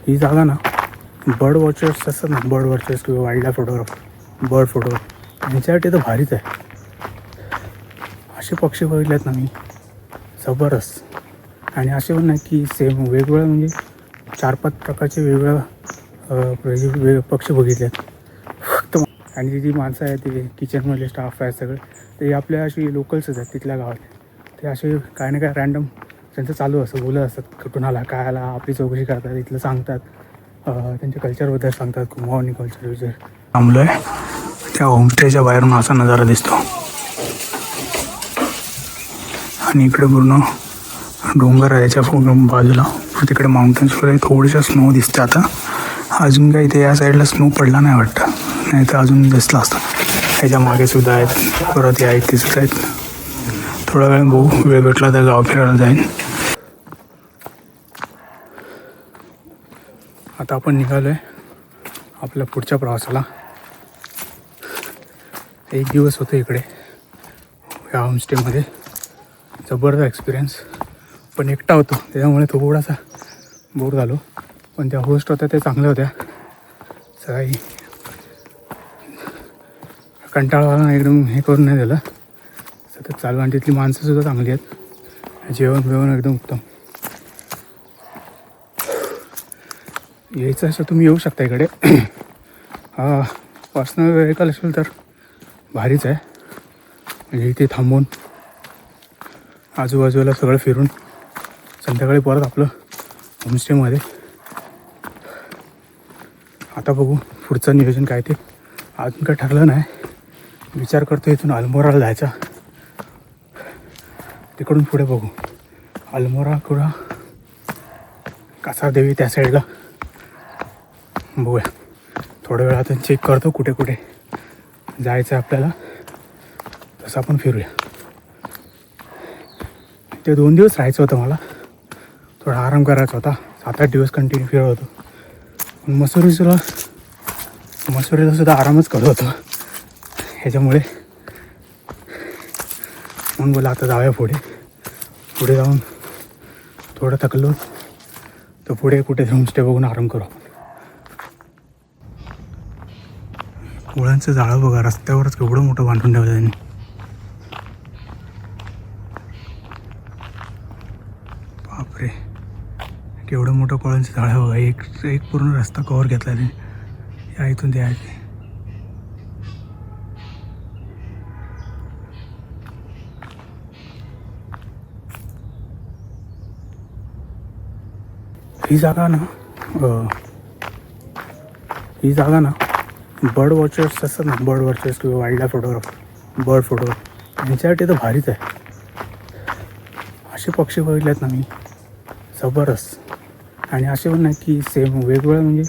ही जागा ना bird watchers असतात ना, बर्ड वॉचर्स किंवा wild life photographer, bird photographer यांच्यासाठी तर भारीच आहे. असे पक्षी बघितलेत ना मी, जबरदस्त. आणि असे पण नाही की सेम वेगवेगळ्या, म्हणजे 4-5 प्रकारचे वेगवेगळ्या पक्षी बघितलेत फक्त. आणि जी माणसं आहेत ते किचनमधले स्टाफ आहे सगळे, ते आपल्या अशी लोकल्सच आहेत तिथल्या गावात. ते असे काय ना काय रँडम त्यांचं चालू असतं, बोलत असतात कुठून आला काय आला, आपली चौकशी करतात, इथलं सांगतात, त्यांच्या कल्चरबद्दल सांगतात. कुंभावणी कल्चर विचार थांबलो आहे. त्या होमस्टेच्या बाहेरून असा नजारा दिसतो आणि इकडे पूर्ण डोंगर आहे याच्या बाजूला. तिकडे माउंटन्स वगैरे, थोडीशा स्नो दिसते आता. अजून काही इथे या साईडला स्नो पडला नाही वाटतं, नाही तर अजून दिसला असतं. ह्याच्या मागे सुद्धा आहेत, परत या आहेत, ते सुद्धा आहेत. थोडा वेळ बघू, वेळ भेटला तर गाव फिरायला जाईन. आता आपण निघालो आहे आपल्या पुढच्या प्रवासाला. 1 दिवस होतो इकडे या होमस्टेमध्ये. जबरदस्त एक्सपिरियन्स, पण एकटा होतो त्याच्यामुळे थोडासा बोर झालो. पण त्या होस्ट होत्या त्या चांगल्या होत्या, सगळी कंटाळा एकदम हे करून नाही दिलं, सतत चालू. आणि तिथली माणसंसुद्धा चांगली आहेत, जेवण एकदम उत्तम. यायचं असं तुम्ही येऊ शकता इकडे. पर्सनल व्हेकल असेल तर भारीच आहे, म्हणजे इथे थांबून आजूबाजूला सगळं फिरून संध्याकाळी परत आपलं होमस्टेमध्ये. आता बघू पुढचं नियोजन काय ते, अजून काय ठरलं नाही. विचार करतो इथून अल्मोराला जायचा, तिकडून पुढे बघू. अल्मोरा कुडा कासारदेवी त्या साईडला बघूया. थोड्या वेळात चेक करतो कुठे कुठे जायचं आहे आपल्याला, तसं आपण फिरूया. ते 2 दिवस राहायचं होतं मला, थोडा आराम करायचा होता. 7-8 दिवस कंटिन्यू फिरत होतो. पण मसुरीला सुद्धा आरामच करत होतो ह्याच्यामुळे. म्हणून बोला आता जाऊया पुढे जाऊन थोडं थकलो तर पुढे कुठे होमस्टे बघून आराम करू. कोळ्यांचं जाळं बघा, रस्त्यावरच केवढं मोठं बांधून ठेवलं त्यांनी. बापरे, केवढं मोठं कोळ्यांचं जाळं बघा. एक पूर्ण रस्ता कव्हर घेतला त्यांनी, या इथून ते आहे. ही जागा ना बर्ड वॉचर्स असतात ना, बर्ड वॉचर्स किंवा wild life photographer, bird photographer यांच्यासाठी तर भारीच आहे. असे पक्षी बघितलेत ना मी, जबरदस्त. आणि असे पण नाही की सेम वेगवेगळ्या, म्हणजे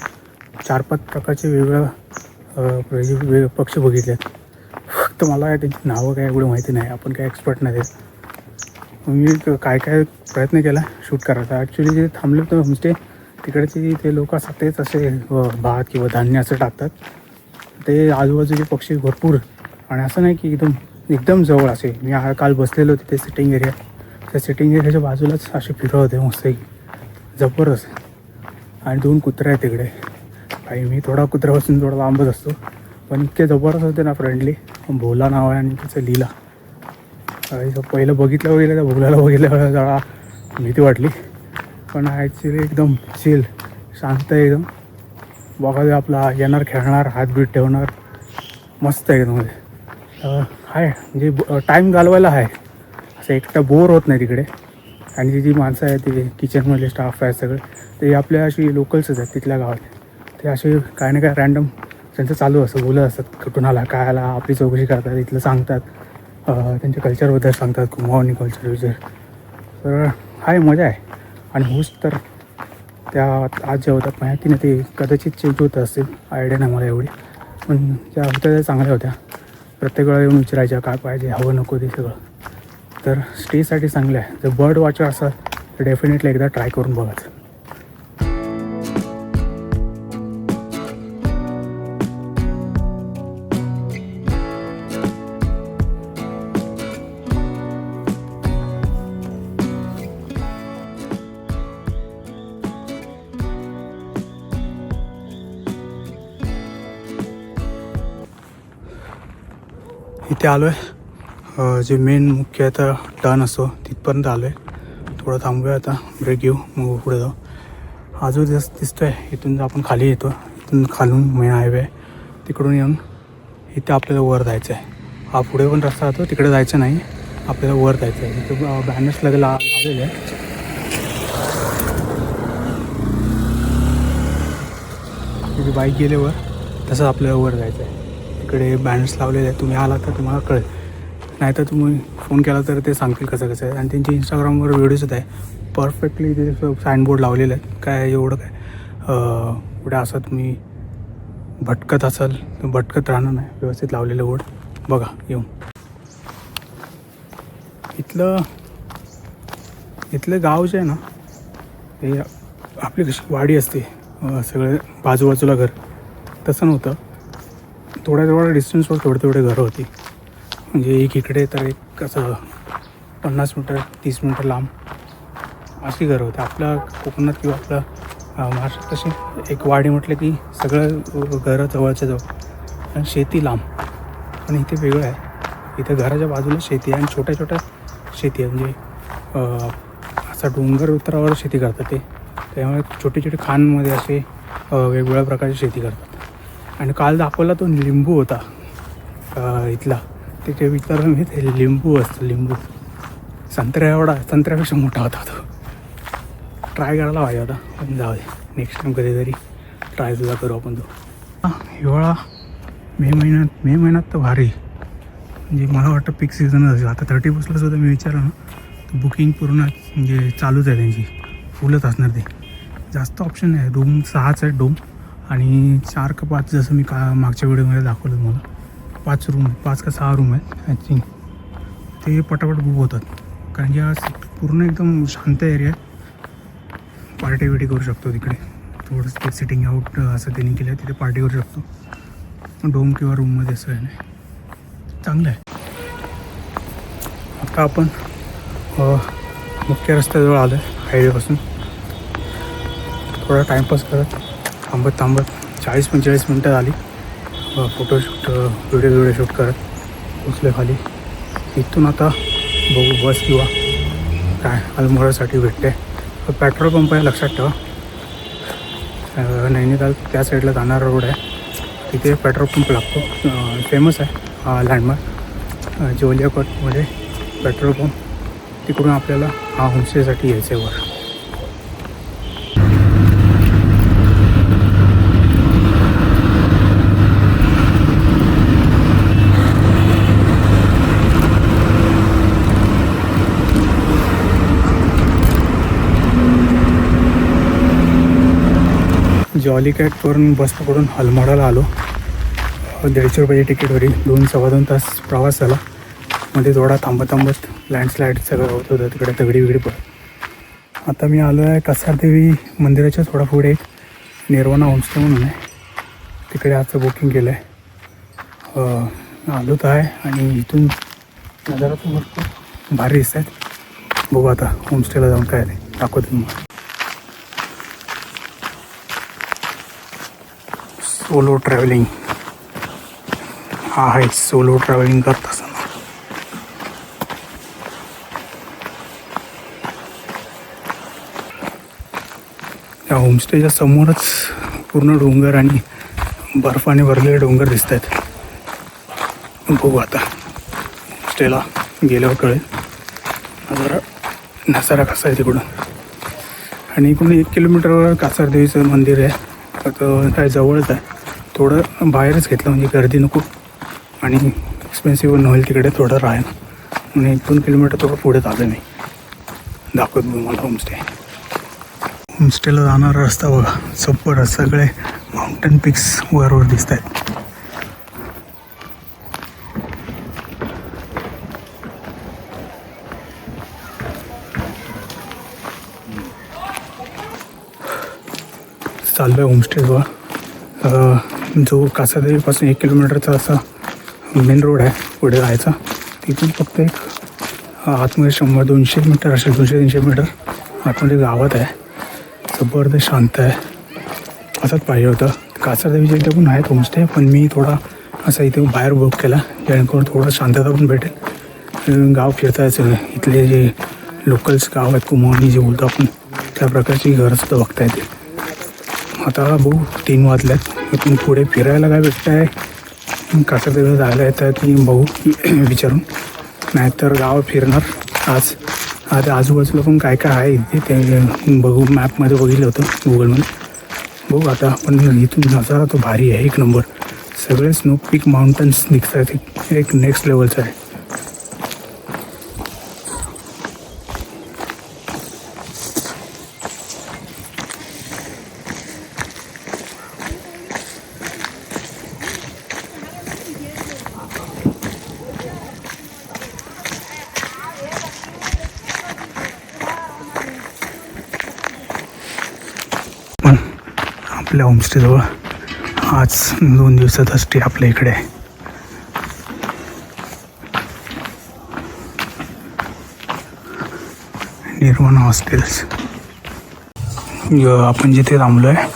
4-5 प्रकारचे वेगवेगळे पक्षी बघितलेत फक्त. मला त्यांची नावं काय एवढं माहिती नाही, आपण काय एक्सपर्ट नाही देत. मी काय प्रयत्न केला शूट करायचा. ॲक्च्युली जे थांबले होते होमस्टे तिकडचे ते लोक असतात तेच असे भात किंवा धान्य असं टाकतात. ते आजूबाजूचे पक्षी भरपूर, आणि असं नाही की एकदम जवळ असे. मी काल बसलेलो तिथे सिटिंग एरिया, त्या सिटिंग एरियाच्या बाजूलाच असे फिरत होते मस्त, जबरदस्त. आणि 2 कुत्रे आहेत तिकडे. काही मी थोडा कुत्र्यापासून थोडा लांबच असतो, पण इतके जबरदस्त होते ना, फ्रेंडली. भोला नाव आहे आणि त्याचं लीला. पहिलं बघितलं त्या भोलाला बघितल्यावर जरा भीती वाटली, पण ॲक्च्युली एकदम चिल, शांत एकदम. बघा आपला येणार, खेळणार, हातबीत ठेवणार, मस्त एकदम. आहे म्हणजे टाईम घालवायला आहे, असं एकटा बोर होत नाही तिकडे. आणि जी माणसं आहेत ते किचनमधले स्टाफ आहे सगळे, ते आपल्या अशी लोकल्सच आहेत तिथल्या गावात. ते असे काय ना काय रँडम त्यांचं चालू असतं, बोलत असतात कुठून आला काय आला, आपली चौकशी करतात, इथलं सांगतात, त्यांच्या कल्चरबद्दल सांगतात, कुंभावणी कल्चर विचार. तर हाय, मजा आहे. आणि होस्ट तर त्या आज ज्या होतात माहिती नाही, ते कदाचित चेंज होत असतील, आयडिया नाही मला एवढी. पण ज्या होत्या त्या चांगल्या होत्या. प्रत्येक वेळा येऊन विचारायच्या काय पाहिजे, हवं नको ते सगळं. तर स्टेसाठी चांगलं आहे. जर बर्ड वॉचर असाल तर डेफिनेटली एकदा ट्राय करून बघायचं. इथे आलो आहे, जे मेन मुख्य आता टर्न असतो तिथपर्यंत आलो आहे. थोडं थांबूया आता, ब्रेक घेऊ, मग पुढे जाऊ. हा जो दिसतो आहे इथून जर आपण खाली येतो, इथून खालून मेन हायवे आहे, तिकडून येऊन इथे आपल्याला वर जायचं आहे. हा पुढे पण रस्ता जातो, तिकडे जायचं नाही, आपल्याला वर जायचं आहे. तिथे बॅनर्स लावलेले आहे. तिथे बाईक गेल्यावर तसंच आपल्याला वर जायचं आहे. तिकडे बॅनर्स लावलेले आहेत, तुम्ही आला तर तुम्हाला कळेल, नाहीतर तुम्ही फोन केला तर ते सांगतील कसं कसं आहे. आणि त्यांचे इंस्टाग्रामवर व्हिडिओज आहे, परफेक्टली ते साईनबोर्ड लावलेले आहेत. काय एवढं काय पुढे असं तुम्ही भटकत असाल तर भटकत राहणार नाही, व्यवस्थित लावलेलं बोर्ड बघा येऊन. इथलं गाव जे आहे ना, हे आपली कशी वाडी असते, सगळे बाजूबाजूला घर, तसं नव्हतं. थोड्या डिस्टन्सवर तेवढे घरं होती. म्हणजे एक इकडे तर एक असं 50 मीटर 30 मीटर लांब अशी घरं होती. आपल्या कोकणात किंवा आपल्या महाराष्ट्रात तशी एक वाडी म्हटलं की सगळं घरं जवळच्या जवळ आणि शेती लांब. आणि इथे वेगळं आहे, इथे घराच्या बाजूला शेती आहे आणि छोट्या शेती आहे. म्हणजे असा डोंगर उतरावर शेती करतात ते, त्यामुळे छोटे खानमध्ये असे वेगवेगळ्या प्रकारची शेती करतात. आणि काल दाखवला तो लिंबू होता इथला, तिथे विचारलं मी, ते लिंबू असतं, लिंबू संत्र्यापेक्षा मोठा होता तो. ट्राय करायला पाहिजे होता, पण जाऊ दे, नेक्स्ट टाईम कधीतरी ट्राय सुद्धा करू आपण तो. हिवाळा मे महिन्यात तर भारी, म्हणजे मला वाटतं पीक सीझनच असेल. आता 30 सुद्धा मी विचारलं ना, तर बुकिंग पूर्ण म्हणजे चालूच आहे त्यांची, फुलच असणार ते. जास्त ऑप्शन आहे, रूम 6च आहेत डोम, आणि 4 का 5 जसं मी मागच्या व्हिडिओमध्ये दाखवलं मला, 5 का 6 रूम आहेत आय थिंक. ते पटापट बुक होतात, कारण की आज पूर्ण एकदम शांत एरिया आहे. पार्टी बिटी करू शकतो तिकडे, थोडंसं ते सिटिंग आउट असं त्यांनी केलं आहे, तिथे पार्टी करू शकतो डोम किंवा रूममध्ये, असं आहे नाही, चांगलं आहे. आता आपण मुख्य रस्त्याजवळ आलो आहे हायवेपासून. थोडा टाईमपास करत थांबत 40-45 मिनटं झाली फोटोशूट व्हिडिओ शूट करत पोचले खाली. इथून आता बघू बस किंवा काय अल्मोडासाठी भेटते. पेट्रोल पंप आहे, लक्षात ठेवा. नैनिताल त्या साईडला जाणारा रोड आहे, तिथे पेट्रोल पंप लागतो, फेमस आहे हा लँडमार्क. जोलिया कॉटमध्ये पेट्रोल पंप, तिकडून आपल्याला हा होमस्टेसाठी यायचं आहे वर. जॉली कॅटवरून बस पकडून अल्मोडाला आलो. 150 रुपयाची तिकीटवरी 2-2.25 तास प्रवास झाला. मध्ये थोडा थांबत लँडस्लाईड सगळं होत होतं, तिकडे दगडी बिगडी पडत. आता मी आलो आहे कसारदेवी मंदिराच्या थोडा पुढे निर्वाणा होमस्टे म्हणून आहे, तिकडे आजचं बुकिंग केलं आहे. आलो तर आहे, आणि इथून नजारा तर भरपूर भारी दिसत आहेत. बघू आता होमस्टेला जाऊन काय ते दाखवतो तुम्हाला. सोलो ट्रॅव्हलिंग, हा आहे सोलो ट्रॅव्हलिंग करत असताना. या होमस्टेच्या समोरच पूर्ण डोंगर आणि बर्फाने भरलेले डोंगर दिसत आहेत. बघू आता होमस्टेला गेल्यावर कळेल जरा नजारा कसा आहे तिकडून. आणि इकडून 1 किलोमीटरवर कासारदेवीचं मंदिर आहे, तर काय जवळच आहे. थोडं बाहेरच घेतलं म्हणजे गर्दी नको आणि एक्सपेन्सिव्ह होईल तिकडे थोडं राहायला, आणि 1-2 किलोमीटर थोडं पुढे चालू मी दाखवतो मला होमस्टेला जाणारा रस्ता बघा. सप्पर सगळे माउंटन पिक्स वर दिसत आहेत. चाललो आहे होमस्टेवर. जो कासादेवीपासून 1 किलोमीटरचा असा मेन रोड आहे पुढे जायचा, तिथून फक्त एक आतमध्ये 100-200 मीटर असेल, 200-300 मीटर आतमध्ये गावात आहे. जबरदस्त शांत आहे, असंच पाहिजे होतं. कासारदेवीच्या इथे पण आहेत होमस्टे, पण मी थोडा असा इथे बाहेर बुक केला जेणेकरून थोडं शांतता पण भेटेल. गाव फिरता यायचं, इथले जे लोकल्स गाव आहेत कुमावणी जे बोलतो आपण त्या प्रकारची घरंसुद्धा बघता येते. आता बघू 3 वाजल्यात, इथून पुढे फिरायला काय भेटतं आहे कसं तिकडे जायला येतं की बघू विचारून, नाहीतर गाव फिरणार आज. आता आजूबाजूला पण काय काय आहे इथे ते बघू. मॅपमध्ये बघितलं होतं गुगलमध्ये. बघू आता आपण इथून नजारा तो भारी आहे, 1 नंबर. सगळे स्नो पीक माउंटन्स दिसत आहेत, एक नेक्स्ट लेवलचं आहे. पण आपल्या होमस्टेजवळ आज 2 दिवसाचा स्टे आपल्या इकडे आहे. निर्वाणा हॉस्टेल्स. आपण जिथे थांबलो आहे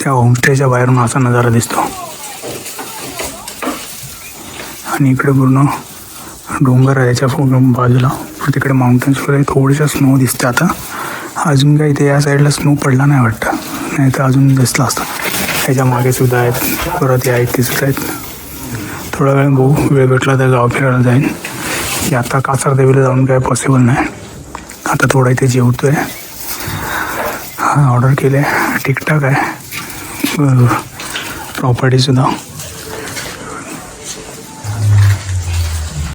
त्या होमस्टेच्या बाहेरून असा नजारा दिसतो. आणि इकडे पूर्ण डोंगर आहे याच्या बाजूला, तिकडे माउंटन्स वगैरे थोडीशा स्नो दिसते. आता अजून काय इथे या साईडला स्नो पडला नाही वाटतं, नाही तर अजून दिसला असता. ह्याच्या मागे सुद्धा आहेत, परत या इथे सुद्धा आहेत. थोडा वेळ बघू, वेळ भेटला तर गाव फिरायला जाईन. की आता कासारदेवीला जाऊन काय पॉसिबल नाही. आता थोडा इथे जेवतो आहे. ऑर्डर केले, ठीकठाक आहे प्रॉपर्टीसुद्धा.